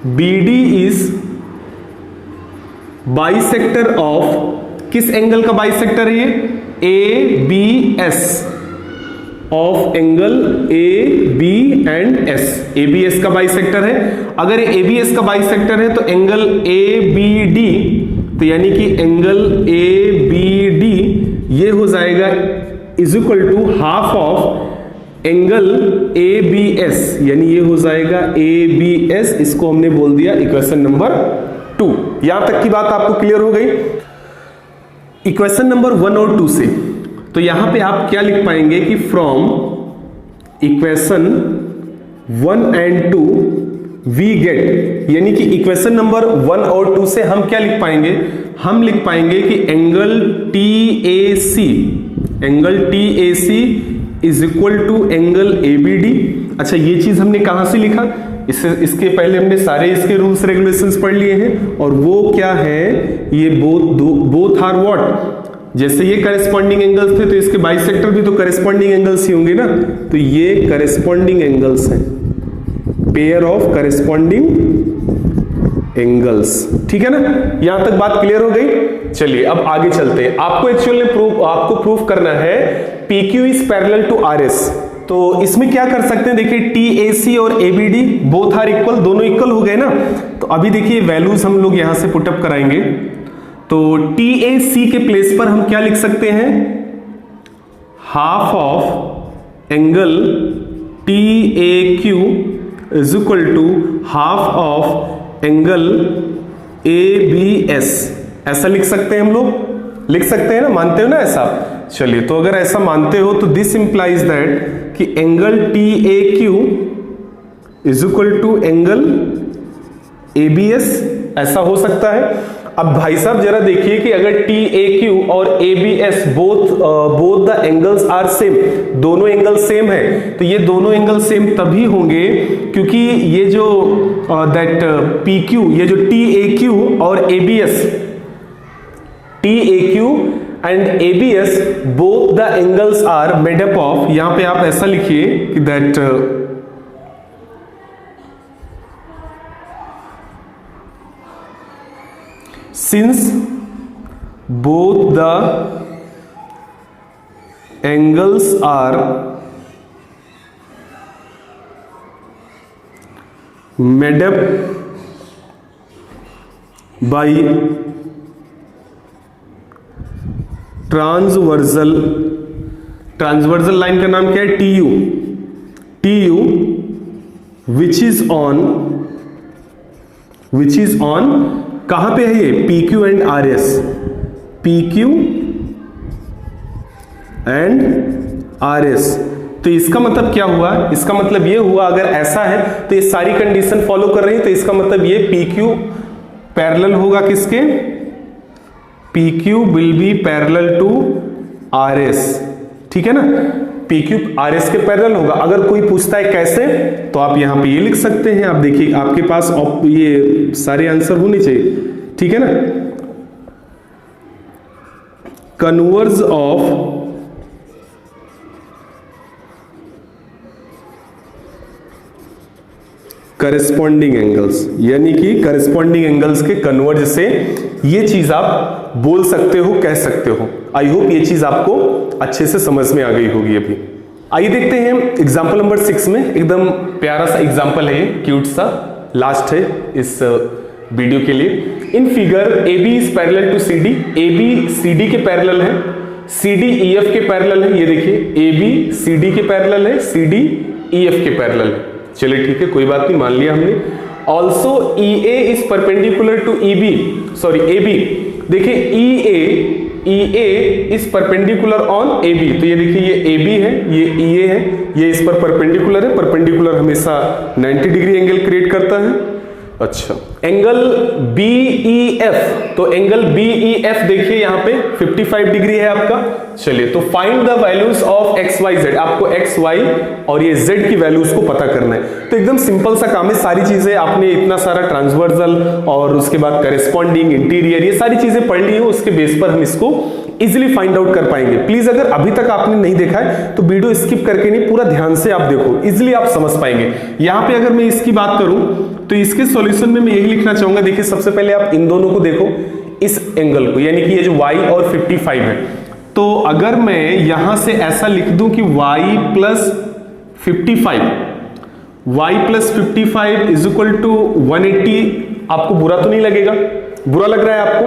BD is bisector of, किस एंगल का बाइसेक्टर है ये, ABS of angle AB and S। ABS का बाइसेक्टर है। अगर ये ABS का बाइसेक्टर है तो एंगल ABD, तो यानी कि एंगल ABD ये हो जाएगा is equal to half of angle ABS, यानी ये हो जाएगा ABS। इसको हमने बोल दिया इक्वेशन नंबर 2। यहां तक की बात आपको क्लियर हो गई। इक्वेशन नंबर 1 और 2 से तो यहां पे आप क्या लिख पाएंगे कि from equation 1 and 2 we get, यानी कि इक्वेशन नंबर 1 और 2 से हम क्या लिख पाएंगे, हम लिख पाएंगे कि angle TAC is equal to angle ABD। अच्छा, ये चीज हमने कहां से लिखा, इसके पहले हमने सारे इसके रूल्स रेगुलेशंस पढ़ लिए हैं, और वो क्या है, ये बोथ आर व्हाट, जैसे ये करेस्पॉन्डिंग एंगल्स थे तो इसके बाइसेक्टर भी तो करेस्पॉन्डिंग एंगल्स ही होंगे ना, तो ये करेस्पॉन्डिंग एंगल्स हैं, पेयर ऑफ करेस्पॉन्डिंग एंगल्स, ठीक है ना। यहां तक बात क्लियर हो गई। चलिए अब आगे चलते हैं। आपको एक्चुअली आपको प्रूफ करना है PQ is parallel to RS। तो इसमें क्या कर सकते हैं, देखिए TAC और ABD बोथ आर इक्वल, दोनों इक्वल हो गए ना। तो अभी देखिए वैल्यूज हम लोग यहां से पुटअप कराएंगे। तो TAC के प्लेस पर हम क्या लिख सकते हैं, half of angle TAQ is equal to half of angle ABS। ऐसा लिख सकते हैं हम लोग, लिख सकते हैं ना, मानते हो ना ऐसा। चलिए, तो अगर ऐसा मानते हो तो दिस इंप्लाइज दैट कि angle TAQ is equal to angle ABS, ऐसा हो सकता है। अब भाई साहब जरा देखिए कि अगर TAQ और ABS both the angles are same, दोनों एंगल सेम है, तो ये दोनों एंगल सेम तभी होंगे क्योंकि ये जो दैट PQ, ये जो TAQ और ABS, TAQ and ABS both the angles are made up of, यहां पे आप ऐसा लिखिए कि that since both the angles are made up by transversal line का नाम क्या है, TU which is on which is on, कहां पे है ये, P Q and R S, P Q and R S. तो इसका मतलब क्या हुआ, इसका मतलब ये हुआ अगर ऐसा है तो ये सारी कंडीशन फॉलो कर रही है, तो इसका मतलब ये पी क्यू पैरेलल होगा किसके, P Q will be parallel to R S, ठीक है ना, पी क्यू आर एस के पैरेलल होगा। अगर कोई पूछता है कैसे, तो आप यहां पे ये लिख सकते हैं, आप देखिए आपके पास ये सारे आंसर होने चाहिए, ठीक है ना, कन्वर्ज ऑफ करेस्पॉन्डिंग एंगल्स, यानी कि करेस्पॉन्डिंग एंगल्स के कन्वर्ज से ये चीज आप बोल सकते हो, कह सकते हो। आई होप ये चीज आपको अच्छे से समझ में आ गई होगी। अभी आइए देखते हैं एग्जांपल नंबर 6 में, एकदम प्यारा सा एग्जांपल है, क्यूट सा, लास्ट है इस वीडियो के लिए। In figure A B is parallel to C D, A B C D के पैरेलल है, सी डी ई एफ के पैरेलल है। ये देखिए ए बी सी डी के पैरेलल है, सी डी ई एफ के पैरेलल है। चलिए ठीक है, कोई बात नहीं, मान लिया हमने। Also E A is perpendicular to E B, sorry A B, देखिए E A is perpendicular on A B. तो ये देखिए ये ए बी है, ये ई ए है, ये इस पर परपेंडिकुलर है। परपेंडिकुलर हमेशा 90 डिग्री एंगल क्रिएट करता है। अच्छा, एंगल बी ई एफ, तो एंगल बी ई एफ देखिए यहां पे 55 डिग्री है आपका। चलिए, तो find the values of X Y Z, आपको एक्स वाई और ये जेड की वैल्यूज को पता करना है। तो एकदम सिंपल सा काम है, सारी चीजें आपने इतना सारा ट्रांसवर्सल और उसके बाद करेस्पॉन्डिंग इंटीरियर ये सारी चीजें पढ़ ली है, उसके बेस पर हम इसको इजिली फाइंड आउट कर पाएंगे। प्लीज अगर अभी तक आपने नहीं देखा है तो वीडियो स्किप करके नहीं, पूरा ध्यान से आप देखो, इजिली आप समझ पाएंगे। यहां पे अगर मैं इसकी बात करूं तो इसके सॉल्यूशन में मैं यही लिखना चाहूंगा। देखिए सबसे पहले आप इन दोनों को देखो, इस एंगल को, यानी कि ये जो y और 55 है। तो अगर मैं यहां से ऐसा लिख दूं कि y plus 55 is equal to 180, आपको बुरा तो नहीं लगेगा? बुरा लग रहा है आपको?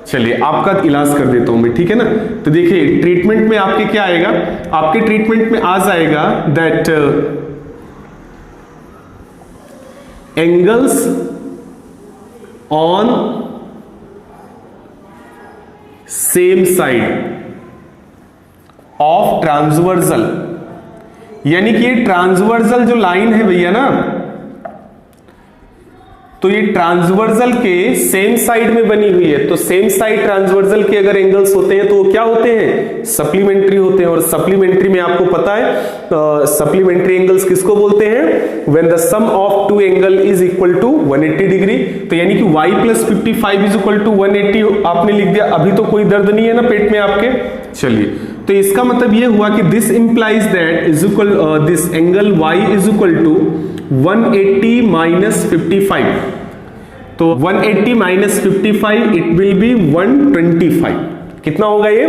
चलिए आपका इलाज कर देता हूं मैं, ठीक है ना। तो देखिए ट्रीटमेंट में आपके क्या आएगा, आपके ट्रीटमेंट में आ जाएगा that angles on same side of transversal, यानी कि ये ट्रांसवर्सल जो लाइन है भैया ना, तो ये ट्रांसवर्सल के सेम साइड में बनी हुई है। तो सेम साइड ट्रांसवर्सल के अगर एंगल्स होते हैं तो वो क्या होते हैं, सप्लीमेंट्री होते हैं। और सप्लीमेंट्री में आपको पता है सप्लीमेंट्री एंगल्स किसको बोलते हैं, when the sum of two angle is equal to 180 degree. तो यानी कि y plus 55 is equal to 180 आपने लिख दिया। अभी तो कोई दर्द नहीं है ना पेट में आपके। चलिए, तो इसका मतलब ये हुआ कि this implies that is equal this angle y is equal to 180 minus 55। तो 180 माइनस 55 इट विल बी 125। कितना होगा ये,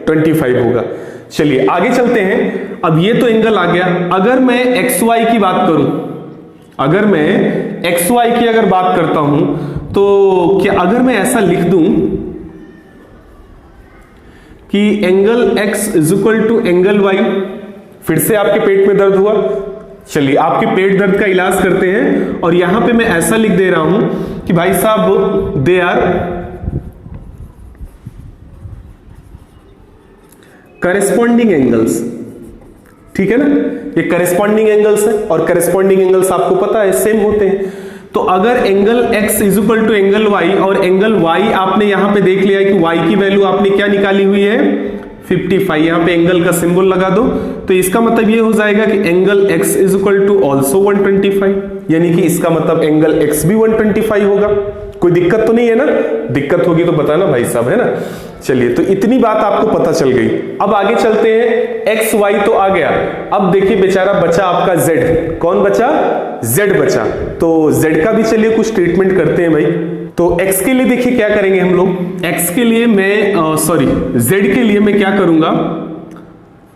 25 होगा। चलिए आगे चलते हैं। अब ये तो एंगल आ गया। अगर मैं XY की बात करूं, अगर मैं XY की अगर बात करता हूं तो क्या अगर मैं ऐसा लिख दूं कि angle X is equal to angle Y, फिर से आपके पेट में दर्द हुआ। चलिए आपके पेट दर्द का इलाज करते हैं। और यहां पे मैं ऐसा लिख दे रहा हूं कि भाई साहब दे आर करेस्पॉन्डिंग एंगल्स, ठीक है ना। ये करेस्पॉन्डिंग एंगल्स है और करेस्पॉन्डिंग एंगल्स आपको पता है सेम होते हैं। तो अगर angle x is equal to angle y और एंगल y आपने यहां पे देख लिया कि y की वैल्यू आपने क्या निकाली हुई है, 55, यहां पे एंगल का सिंबल लगा दो। तो इसका मतलब ये हो जाएगा कि angle x is equal to also 125, यानी कि इसका मतलब एंगल x भी 125 होगा। कोई दिक्कत तो नहीं है ना? दिक्कत होगी तो बताना भाई साहब, है ना। चलिए, तो इतनी बात आपको पता चल गई। अब आगे चलते हैं। एक्स वाई तो आ गया। अब देखिए बेचारा बचा आपका जेड। कौन बचा? जेड बचा। तो जेड का भी चलिए कुछ ट्रीटमेंट करते हैं भाई। तो एक्स के लिए देखिए क्या करेंगे हम लोग। एक्स के लिए मैं जेड के लिए मैं क्या करूंगा,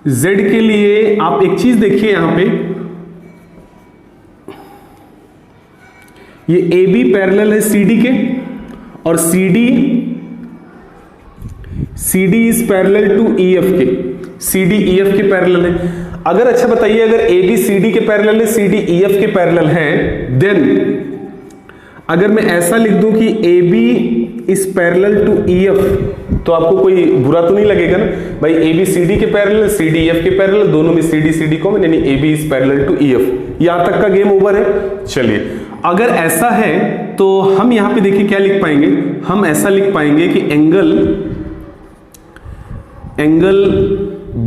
जेड के लिए आप एक चीज देखिए यहां पे, ये ए बी पैरेलल है सी डी के और C D is parallel to E F के, सी डी ई एफ के पैरेलल है। अगर अच्छा बताइए, अगर ए बी सी डी के पैरेलल है, सी डी ई एफ के पैरेलल है, देन अगर मैं ऐसा लिख दूं कि A B is parallel to E F, तो आपको कोई बुरा तो नहीं लगेगा ना भाई, ए बी सी डी के पैरेलल, सी डी एफ के पैरेलल, दोनों में सी डी कॉमन, यानी A B is parallel to E F. यहां तक का गेम ओवर है। चलिए, अगर ऐसा है तो हम यहां पे देखिए क्या लिख पाएंगे, हम ऐसा लिख पाएंगे कि angle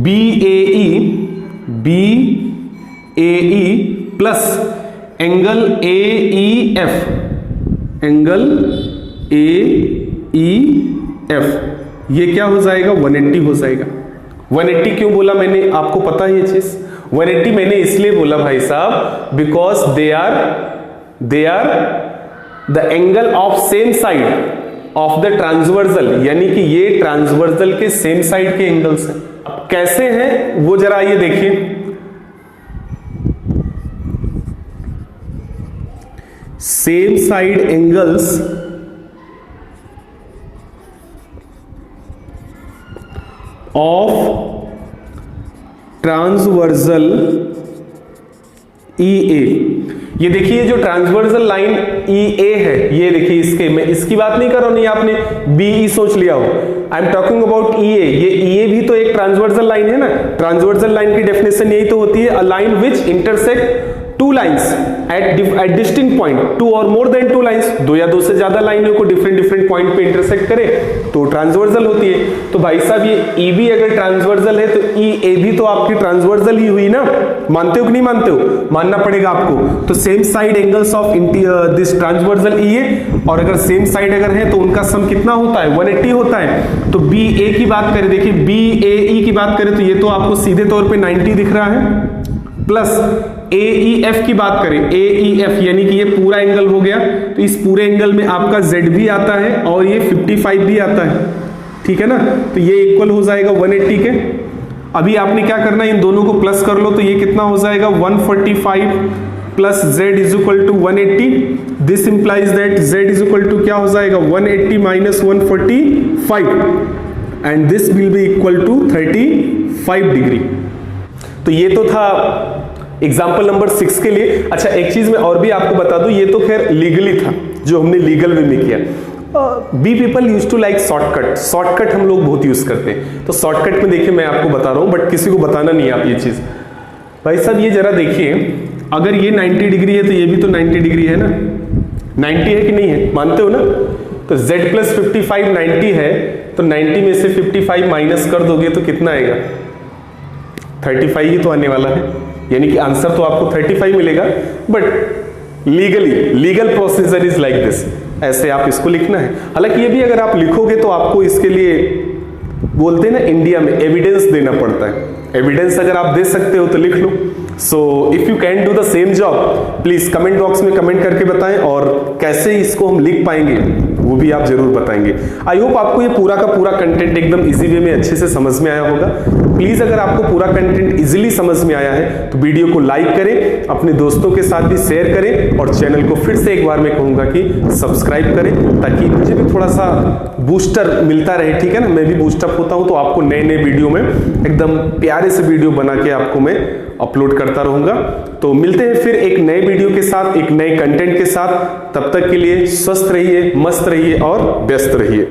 B A E plus angle A E F, angle A E F, ये क्या हो जाएगा, 180 हो जाएगा। 180 क्यों बोला मैंने, आपको पता है ये चीज। 180 मैंने इसलिए बोला भाई साहब, because they are the angle of same side of the transversal, यानी कि ये ट्रांसवर्सल के सेम साइड के एंगल्स हैं। अब कैसे हैं वो जरा आइए देखिए। Same side angles of transversal E A, ये देखिए जो ट्रांसवर्सल लाइन ई ए है, ये देखिए इसके, मैं इसकी बात नहीं कर रहा हूं, नहीं आपने बी ई सोच लिया हो, I am talking about E A. ये ई ए भी तो एक ट्रांसवर्सल लाइन है ना। ट्रांसवर्सल लाइन की डेफिनेशन यही तो होती है, a line which intersect two lines at distinct point, two or more than two lines, दो या दो से ज्यादा लाइनों को डिफरेंट पॉइंट पे इंटरसेक्ट करे तो ट्रांसवर्सल होती है। तो भाई साहब ये ई बी अगर ट्रांसवर्सल है तो ई ए भी तो आपकी ट्रांसवर्सल ही हुई ना। मानते हो कि नहीं मानते हो, मानना पड़ेगा आपको। तो same side angles of this transversal E A, और अगर सेम साइड अगर है तो उनका सम कितना होता है, 180 होता है। तो बी ए की बात करें, देखिए बी ए ई की बात करें तो ये तो आपको सीधे तौर पे 90 दिख रहा है, प्लस ए ई एफ की बात करें, ए ई एफ यानी कि ये पूरा एंगल हो गया, तो इस पूरे एंगल में आपका जेड भी आता है और ये 55 भी आता है, ठीक है ना। तो ये इक्वल हो जाएगा 180 के। अभी आपने क्या करना है, इन दोनों को प्लस कर लो, तो ये कितना हो जाएगा 145 plus Z is equal to 180। This implies that Z is equal to क्या हो जाएगा 180 minus 145, and this will be equal to 35 degree. तो ये तो था एग्जाम्पल नंबर 6 के लिए। अच्छा, एक चीज मैं और भी आपको बता दूं, ये तो खैर लीगली था जो हमने लीगल वे में किया। We people use to like shortcut हम लोग बहुत यूज करते हैं। तो शॉर्टकट में देखिए मैं आपको बता रहा हूं, बट किसी को बताना नहीं है आप ये चीज। भाई साहब ये जरा देखिए, अगर ये 90 डिग्री है तो ये भी तो 90 डिग्री है ना, 90 है कि नहीं है, मानते हो ना। तो z प्लस 55 90 है, तो 90 में से 55 माइनस कर दोगे तो कितना आएगा, 35 ही तो आने वाला है, यानी कि आंसर तो आपको 35 मिलेगा। But legal procedure is like this, ऐसे आप इसको लिखना है। हालांकि ये भी अगर आप लिखोगे तो आपको इसके लिए बोलते हैं ना इंडिया में एविडेंस देना पड़ता है। एविडेंस अगर आप दे सकते हो तो लिख लो। So if you can do the same job, please comment box में कमेंट करके बताएं, और कैसे इसको हम लिख पाएंगे वो भी आप जरूर बताएंगे। आई होप आपको ये पूरा का पूरा कंटेंट एकदम इजी वे में अच्छे से समझ में आया होगा। प्लीज अगर आपको पूरा कंटेंट इजीली समझ में आया है तो वीडियो को लाइक करें, अपने दोस्तों के साथ भी शेयर करें, और चैनल को फिर से एक बार मैं कहूंगा कि सब्सक्राइब करें, ताकि मुझे भी थोड़ा सा बूस्टर मिलता रहे, ठीक है ना। मैं भी बूस्टअप होता हूं तो आपको नए नए वीडियो में एकदम प्यारे से वीडियो बना के आपको मैं अपलोड करता रहूंगा। तो मिलते हैं फिर एक नए वीडियो के साथ, एक नए कंटेंट के साथ। तब तक के लिए स्वस्थ रहिए, मस्त रहिए और व्यस्त रहिए।